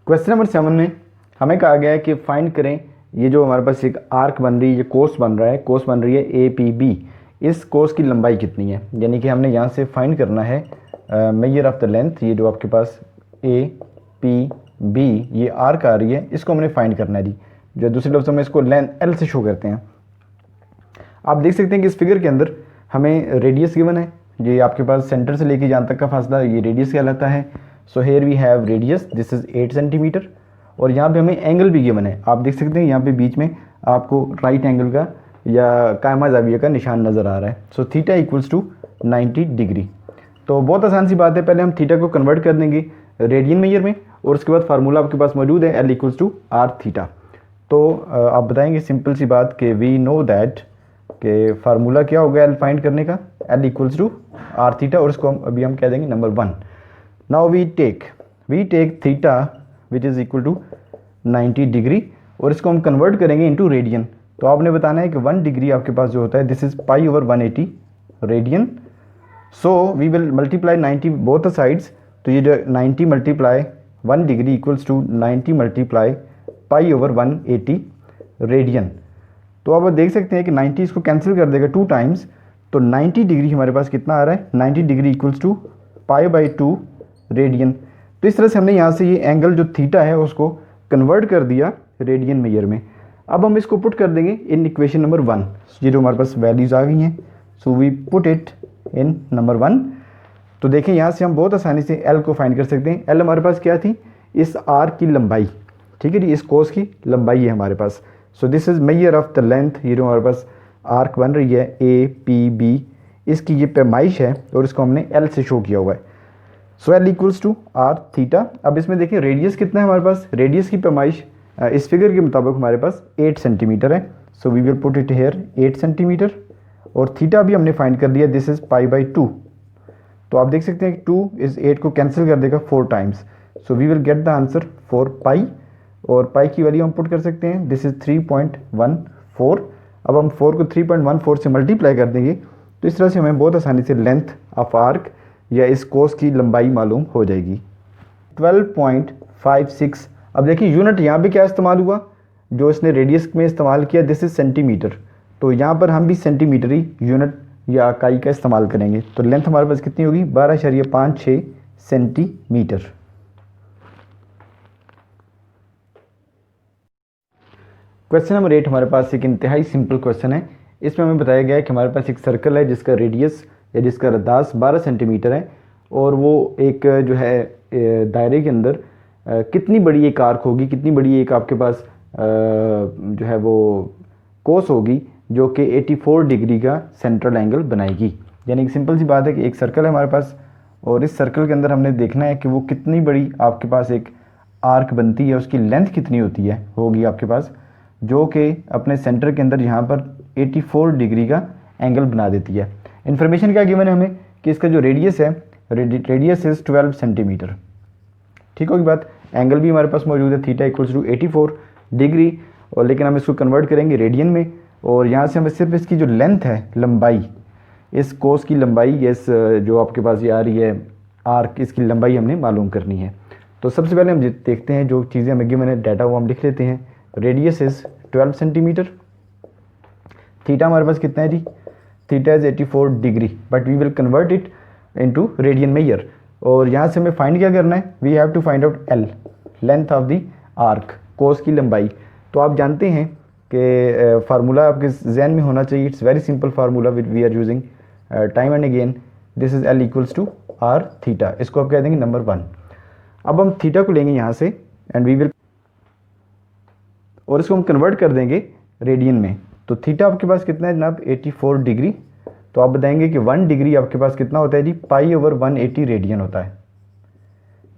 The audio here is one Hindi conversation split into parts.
क्वेश्चन नंबर 7 में हमें कहा गया है कि फाइंड करें ये जो हमारे पास एक आर्क बन रही है, ये कोस बन रहा है, कोस बन रही है ए पी बी, इस कोस की लंबाई कितनी है। यानी कि हमने यहाँ से फाइंड करना है मेजर ऑफ द लेंथ, ये जो आपके पास ए पी बी ये आर्क आ रही है, इसको हमने फाइंड करना है जी। जो दूसरे लफ्ज़ों में इसको लेंथ एल से शो करते हैं। आप देख सकते हैं कि इस फिगर के अंदर हमें रेडियस गिवन है, ये आपके पास सेंटर से लेके जहाँ तक का फासला ये रेडियस कहलाता है। So here we have radius, this is 8 centimetre. और यहाँ पे हमें एंगल भी गिवन है, आप देख सकते हैं यहाँ पे बीच में आपको राइट एंगल का या कायमा ज़ाविया का निशान नज़र आ रहा है। So theta equals to 90 degree. तो बहुत आसान सी बात है, पहले हम थीटा को कन्वर्ट कर देंगे रेडियन मेजर में और उसके बाद फार्मूला आपके पास मौजूद है L equals to R theta. तो आप बताएंगे सिंपल सी बात कि वी नो दैट कि फार्मूला क्या होगा एल फाइंड करने का, L equals to R theta, और इसको अभी हम कह देंगे number 1। Now we take theta which is equal to 90 degree और इसको हम कन्वर्ट करेंगे इनटू रेडियन। तो आपने बताना है कि 1 डिग्री आपके पास जो होता है this is pi over 180 radian. So we will multiply 90 both the sides. तो ये जो 90 multiply 1 degree equals to 90 multiply pi over 180 radian. तो आप देख सकते हैं कि 90 इसको कैंसिल कर देगा 2 टाइम्स, तो 90 डिग्री हमारे पास कितना आ रहा है, 90 degree equals to pi by 2 radian. तो इस तरह से हमने यहाँ से ये एंगल जो थीटा है उसको कन्वर्ट कर दिया रेडियन मेजर में। अब हम इसको पुट कर देंगे इन इक्वेशन नंबर 1। ये जो हमारे पास वैल्यूज़ आ गई हैं, so we put it in number 1। तो देखें यहाँ से हम बहुत आसानी से एल को फाइंड कर सकते हैं। एल हमारे पास क्या थी, इस आर्क की लंबाई, ठीक है जी, इस कोस की लंबाई है हमारे पास। So this is measure of the length. ये जो हमारे पास आर्क बन रही है ए पी बी, इसकी ये पैमाइश है और इसको हमने एल से शो किया हुआ है। So L equals to R theta. अब इसमें देखिए रेडियस कितना है हमारे पास, रेडियस की पैमाइश इस फिगर के मुताबिक हमारे पास 8 सेंटीमीटर है। So we will put it here 8 centimetre. और थीटा भी हमने फाइंड कर दिया, दिस इज़ पाई बाई 2। तो आप देख सकते हैं कि 2 इस 8 को कैंसिल कर देगा 4 times. So we will get the answer 4 pi, और पाई की वैल्यू हम पुट कर सकते हैं, दिस इज़ 3.14। अब हम 4 को 3.14 से मल्टीप्लाई कर देंगे, तो इस तरह से हमें बहुत आसानी से लेंथ ऑफ आर्क या इस कोस की लंबाई मालूम हो जाएगी। 12.56। अब देखिए यूनिट यहाँ पे क्या इस्तेमाल हुआ, जो इसने रेडियस में इस्तेमाल किया, दिस इज़ सेंटीमीटर। तो यहाँ पर हम भी सेंटीमीटर ही यूनिट या इकाई का इस्तेमाल करेंगे। तो लेंथ हमारे पास कितनी होगी, 12.56 सेंटीमीटर। क्वेश्चन नंबर 8 हमारे पास एक इंतहाई सिंपल क्वेश्चन है। इसमें हमें बताया गया है कि हमारे पास एक सर्कल है जिसका रेडियस या जिसका रदास 12 सेंटीमीटर है, और वो एक जो है दायरे के अंदर कितनी बड़ी एक आर्क होगी, कितनी बड़ी एक आपके पास जो है वो कोस होगी जो कि 84 डिग्री का सेंट्रल एंगल बनाएगी। यानी एक सिंपल सी बात है कि एक सर्कल है हमारे पास, और इस सर्कल के अंदर हमने देखना है कि वो कितनी बड़ी आपके पास एक आर्क बनती है, उसकी लेंथ कितनी होती है होगी आपके पास, जो कि अपने सेंटर के अंदर यहाँ पर 84 डिग्री का एंगल बना देती है। इन्फॉर्मेशन क्या गिवन है हमें कि इसका जो रेडियस है, रेडियस इज़ 12 सेंटीमीटर। ठीक होगी बात। एंगल भी हमारे पास मौजूद है, थीटा इक्वल्स टू 84 डिग्री, और लेकिन हम इसको कन्वर्ट करेंगे रेडियन में, और यहाँ से हमें सिर्फ इसकी जो लेंथ है, लंबाई, इस कोस की लंबाई, इस जो आपके पास ये आ रही है आर्क, इसकी लंबाई हमने मालूम करनी है। तो सबसे पहले हम देखते हैं जो चीज़ें हमें गिवन है, डाटा वो हम लिख लेते हैं। रेडियस इज़ 12 सेंटीमीटर, थीटा हमारे पास कितना है जी, theta is 84 degree, but we will convert it into radian measure. और यहाँ से हमें फाइंड क्या करना है, we have to find out L, length of the arc, कोस की लंबाई। तो आप जानते हैं कि फार्मूला आपके जहन में होना चाहिए, it's very simple formula which we are using time and again, this is L equals to R theta. इसको आप कह देंगे नंबर 1। अब हम थीटा को लेंगे यहाँ से एंड वी विल, और इसको हम कन्वर्ट कर देंगे रेडियन में। तो थीटा आपके पास कितना है जनाब, 84 डिग्री। तो आप बताएंगे कि 1 डिग्री आपके पास कितना होता है जी, पाई ओवर 180 रेडियन होता है।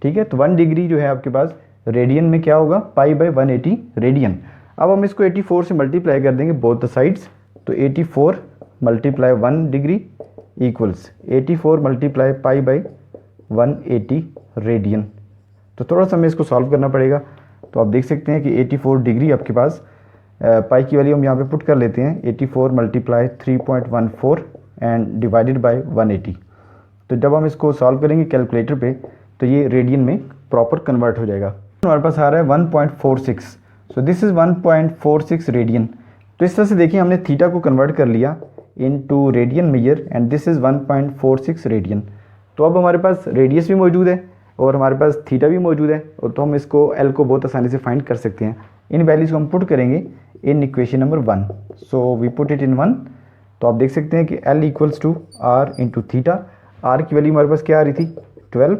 ठीक है, तो 1 डिग्री जो है आपके पास रेडियन में क्या होगा, पाई बाई 180 रेडियन। अब हम इसको 84 से मल्टीप्लाई कर देंगे बोथ द साइड्स। तो 84 multiply 1 degree equals 84 multiply pi by 180 radian. तो थोड़ा सा हमें इसको सॉल्व करना पड़ेगा। तो आप देख सकते हैं कि 84 डिग्री आपके पास, पाई की वैल्यू हम यहाँ पे पुट कर लेते हैं, 84 मल्टीप्लाई 3.14 एंड डिवाइडेड बाय 180। तो जब हम इसको सॉल्व करेंगे कैलकुलेटर पे, तो ये रेडियन में प्रॉपर कन्वर्ट हो जाएगा। हमारे पास आ रहा है 1.46, सो दिस इज़ 1.46 रेडियन। तो इस तरह से देखिए हमने थीटा को कन्वर्ट कर लिया into radian major and this is 1.46 radian. तो अब हमारे पास रेडियस भी मौजूद है और हमारे पास थीटा भी मौजूद है, और तो हम इसको एल को बहुत आसानी से फाइंड कर सकते हैं। इन वैल्यूज़ को हम पुट करेंगे in equation number 1, so we put it in 1। तो आप देख सकते हैं कि L equals to R into theta. R की वैल्यू हमारे पास क्या आ रही थी 12,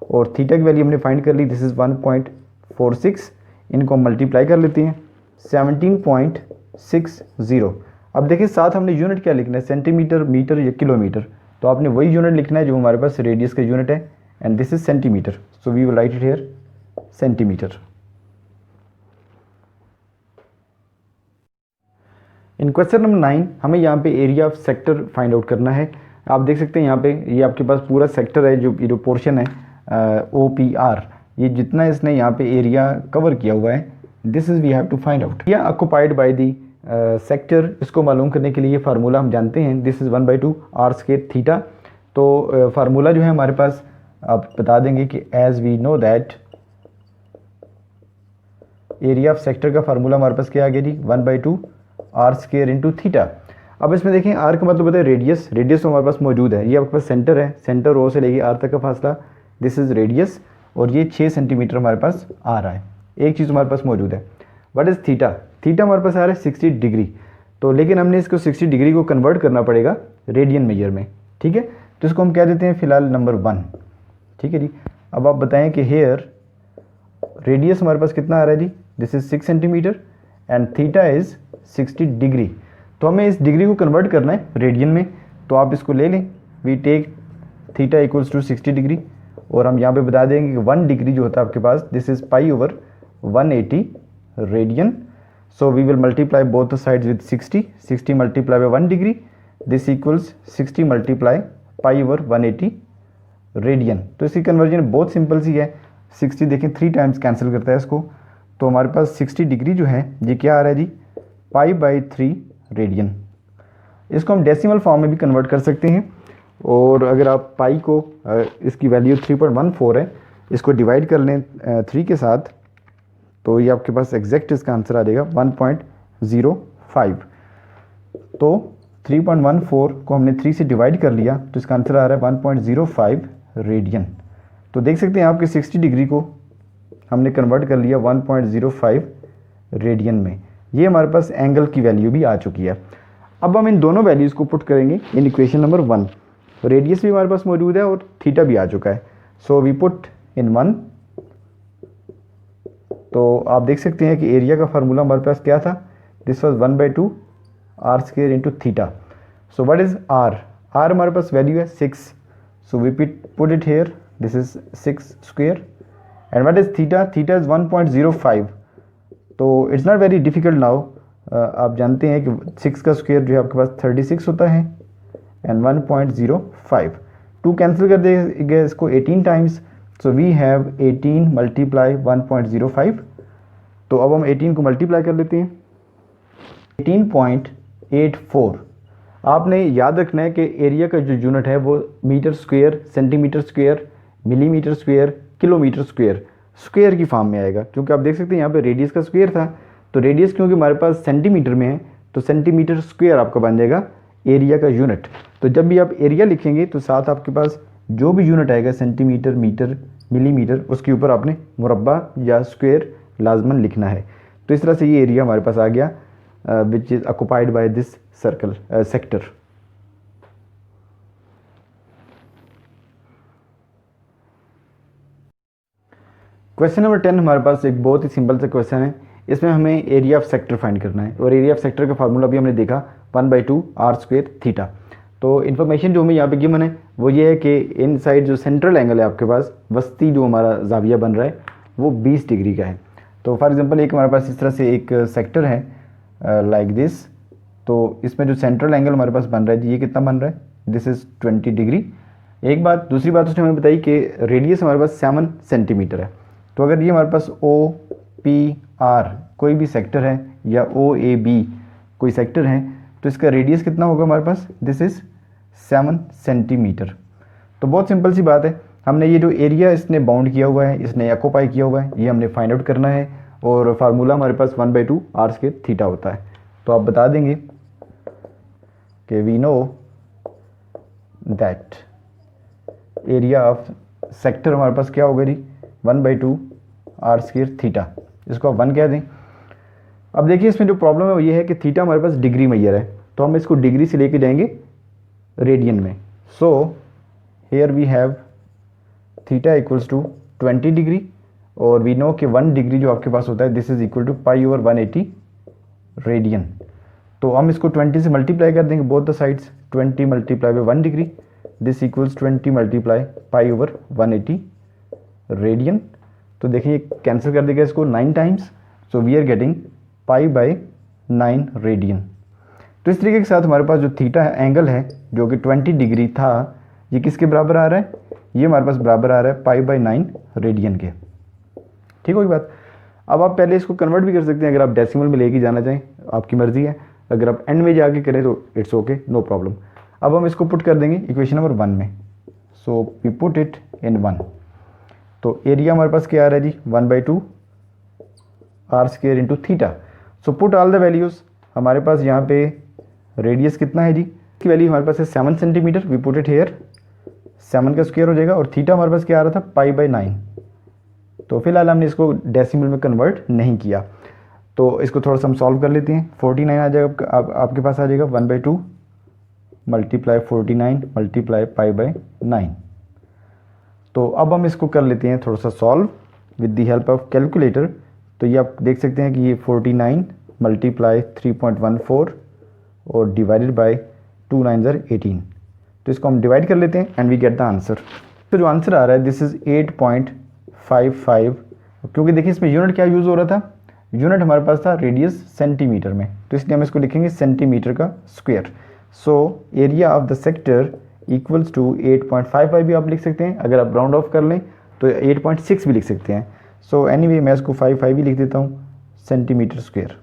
और थीटा की वैल्यू हमने फाइंड कर ली, दिस इज़ 1.46। इनको हम मल्टीप्लाई कर लेते हैं 17.60। अब देखिए साथ हमने यूनिट क्या लिखना है, सेंटीमीटर, मीटर या किलोमीटर। तो आपने वही यूनिट लिखना है जो हमारे पास रेडियस का यूनिट है, and this is centimetre, so we will write it here centimetre. In question number 9 हमें यहाँ पे area of sector find out करना है। आप देख सकते हैं यहाँ पे ये आपके पास पूरा सेक्टर है, जो पोर्शन है OPR, ये जितना इसने यहाँ पे एरिया कवर किया हुआ है, this is we have to find out. या ऑक्युपाइड बाय दी सेक्टर, इसको मालूम करने के लिए फार्मूला हम जानते हैं, this is 1/2 R square theta. तो फार्मूला जो है हमारे पास आप बता देंगे कि as we know that area of sector का फार्मूला हमारे पास क्या आ गया जी 1/2 आर स्क्वायर इंटू थीटा। अब इसमें देखें आर का मतलब होता है रेडियस, रेडियस तो हमारे पास मौजूद है, ये आपके पास सेंटर है, सेंटर ओ से लेके आर तक का फासला, दिस इज़ रेडियस, और ये 6 सेंटीमीटर हमारे पास आ रहा है। एक चीज़ हमारे पास मौजूद है, व्हाट इज़ थीटा। थीटा हमारे पास आ रहा है 60 डिग्री, तो लेकिन हमने इसको 60 डिग्री को कन्वर्ट करना पड़ेगा रेडियन मेजर में, ठीक है। तो इसको हम कह देते हैं फिलहाल नंबर 1, ठीक है जी। अब आप बताएं कि हेयर रेडियस हमारे पास कितना आ रहा है जी, this is 6 centimetre and theta is 60 degree. तो हमें इस डिग्री को कन्वर्ट करना है रेडियन में, तो आप इसको ले लें, we take theta equals to 60 degree, और हम यहाँ पे बता देंगे कि 1 डिग्री जो होता है आपके पास, this is pi over 180 radian. So we will multiply both the sides with 60 multiply by 1 degree, this equals 60 multiply pi over 180 radian. तो इसकी कन्वर्जन बहुत सिंपल सी है, 60 देखें 3 टाइम्स कैंसिल करता है इसको, तो हमारे पास 60 डिग्री जो है ये क्या आ रहा है जी π/3 रेडियन। इसको हम डेसिमल फॉर्म में भी कन्वर्ट कर सकते हैं, और अगर आप पाई को इसकी वैल्यू 3.14 है, इसको डिवाइड कर लें 3 के साथ, तो ये आपके पास एग्जैक्ट इसका आंसर आ जाएगा 1.05। तो 3.14 को हमने 3 से डिवाइड कर लिया, तो इसका आंसर आ रहा है 1.05 रेडियन। तो देख सकते हैं आपके 60 डिग्री को हमने कन्वर्ट कर लिया 1.05 रेडियन में। ये हमारे पास एंगल की वैल्यू भी आ चुकी है। अब हम इन दोनों वैल्यूज़ को पुट करेंगे इन इक्वेशन नंबर 1। रेडियस भी हमारे पास मौजूद है और थीटा भी आ चुका है, सो वी पुट इन 1। तो आप देख सकते हैं कि एरिया का फार्मूला हमारे पास क्या था, this was 1/2 R square into theta. So what is R, R हमारे पास वैल्यू है 6, so we put it here, this is 6 square. And what is theta, theta is 1.05। तो it's not very difficult now, आप जानते हैं कि 6 का स्क्वायर जो है आपके पास 36 होता है, एंड 1.05 2 कैंसिल कर देंगे इसको 18 times, so we have 18 multiply 1.05। तो अब हम 18 को मल्टीप्लाई कर लेते हैं 18.84। आपने याद रखना है कि एरिया का जो यूनिट है वो metre square, centimetre square, millimetre square, kilometre square, square की फॉर्म में आएगा, क्योंकि आप देख सकते हैं यहाँ पे रेडियस का स्क्वायर था, तो रेडियस क्योंकि हमारे पास सेंटीमीटर में है, तो सेंटीमीटर स्क्वायर आपका बन जाएगा एरिया का यूनिट। तो जब भी आप एरिया लिखेंगे तो साथ आपके पास जो भी यूनिट आएगा सेंटीमीटर, मीटर, मिलीमीटर, उसके ऊपर आपने मुरब्बा या स्क्वायर लाजमन लिखना है। तो इस तरह से ये एरिया हमारे पास आ गया which is occupied by this circle sector. Question number 10 हमारे पास एक बहुत ही सिंपल सा क्वेश्चन है। इसमें हमें एरिया ऑफ सेक्टर फाइंड करना है, और एरिया ऑफ सेक्टर का फार्मूला भी हमने देखा 1/2 आर स्क्वायर थीटा। तो इन्फॉर्मेशन जो हमें यहाँ पे गिवन है वो ये है कि इन साइड जो सेंट्रल एंगल है आपके पास, वस्ती जो हमारा जाविया बन रहा है वो 20 डिग्री का है। तो फॉर एग्जांपल एक हमारे पास इस तरह से एक सेक्टर है लाइक दिस, तो इसमें जो सेंट्रल एंगल हमारे पास बन रहा है ये कितना बन रहा है, दिस इज़ 20 डिग्री। एक बात, दूसरी बात उसने हमें बताई कि रेडियस हमारे पास 7 सेंटीमीटर है। तो अगर ये हमारे पास OPR कोई भी सेक्टर है या OAB कोई सेक्टर है, तो इसका रेडियस कितना होगा हमारे पास, दिस इज़ 7 सेंटीमीटर। तो बहुत सिंपल सी बात है, हमने ये जो एरिया इसने बाउंड किया हुआ है, इसने ऑक्यूपाई किया हुआ है, ये हमने फाइंड आउट करना है और फार्मूला हमारे पास 1/2 आर स्क्वायर थीटा होता है। तो आप बता देंगे कि we know that area of sector हमारे पास क्या होगा जी 1/2 आर स्क्वायर थीटा, इसको आप 1 कह दें। अब देखिए इसमें जो प्रॉब्लम है वो ये है कि थीटा हमारे पास डिग्री मेजर है, तो हम इसको डिग्री से लेके जाएंगे रेडियन में। So here we have theta equals to 20 degree और वी नो कि 1 डिग्री जो आपके पास होता है this is equal to π/180 radian. तो हम इसको 20 से मल्टीप्लाई कर देंगे both the sides, 20 multiply by 1 degree this equals 20 multiply π/180 radian. तो देखिए कैंसिल कर देगा इसको 9 times, so we are getting π/9 radian. तो इस तरीके के साथ हमारे पास जो थीटा एंगल है जो कि 20 डिग्री था, ये किसके बराबर आ रहा है, ये हमारे पास बराबर आ रहा है π/9 रेडियन के। ठीक होगी बात। अब आप पहले इसको कन्वर्ट भी कर सकते हैं, अगर आप डेसिमल में लेके जाना चाहें आपकी मर्जी है, अगर आप एंड में जाके करें तो इट्स ओके, नो प्रॉब्लम। अब हम इसको पुट कर देंगे इक्वेशन नंबर 1 में, so we put it in 1। तो एरिया हमारे पास क्या आ रहा है जी 1/2 R square into theta. So put all the values. हमारे पास यहाँ पे रेडियस कितना है जी, इसकी वैल्यू हमारे पास है 7 centimetre, we put it here, 7 का स्क्वायर हो जाएगा और थीटा हमारे पास क्या आ रहा था π/9। तो फिलहाल हमने इसको डेसिमल में कन्वर्ट नहीं किया, तो इसको थोड़ा सा हम सॉल्व कर लेते हैं। 49 आ जाएगा आपके पास आ जाएगा 1/2 मल्टीप्लाई 49 मल्टीप्लाई π/9। तो अब हम इसको कर लेते हैं थोड़ा सा solve with the help of calculator. तो ये आप देख सकते हैं कि ये 49 मल्टीप्लाई 3.14 और डिवाइडेड बाय 2 9 18। तो इसको हम डिवाइड कर लेते हैं and we get the answer. तो जो आंसर आ रहा है दिस इज़ 8.55, क्योंकि देखिए इसमें यूनिट क्या यूज़ हो रहा था, यूनिट हमारे पास था रेडियस सेंटीमीटर में, तो इसलिए हम इसको लिखेंगे सेंटीमीटर का square. So area of the sector equals to 8.55 भी आप लिख सकते हैं, अगर आप राउंड ऑफ कर लें तो 8.6 भी लिख सकते हैं। सो एनीवे मैं इसको 55 ही लिख देता हूँ सेंटीमीटर स्क्वायर।